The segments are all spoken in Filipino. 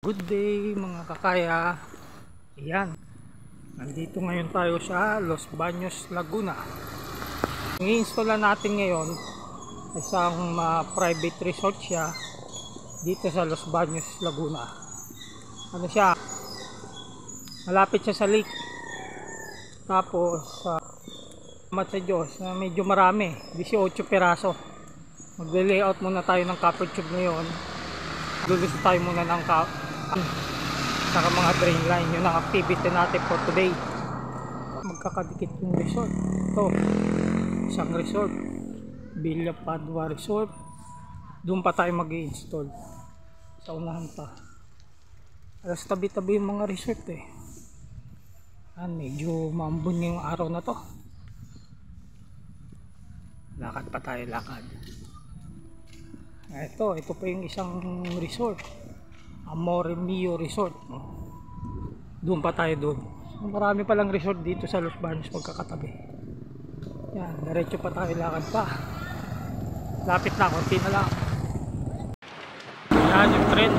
Good day mga kakaya. Ayan, nandito ngayon tayo sa Los Baños, Laguna. I-install natin ngayon isang private resort siya dito sa Los Baños, Laguna. Ano siya, malapit siya sa lake. Tapos salamat sa Diyos, medyo marami, 18 peraso. Mag-layout muna tayo ng copper tube ngayon. Lulusot tayo muna ng saka mga drain line. Yun ang activity natin for today. Magkakadikit yung resort. Ito, isang resort, Villa Padua Resort. Doon pa tayo mag-i-install sa unahan pa. Alas tabi-tabi yung mga resort eh. Medyo maambon yung araw na to. Lakad pa tayo, lakad. Ito pa yung isang resort, Amore Mio Resort. Doon pa tayo doon. So, marami palang resort dito sa Los Baños magkakatabi. Yan, diretso pa tayo, lakad pa. Lapit na, konti na lang. Yan yung trend.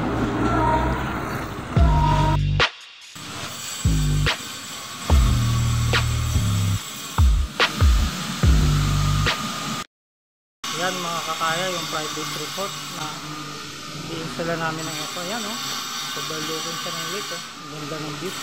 Yan mga kakaya, yung private resort na i-install namin ng ito. Ayan, overlooking siya ng lake. Ganda ng view.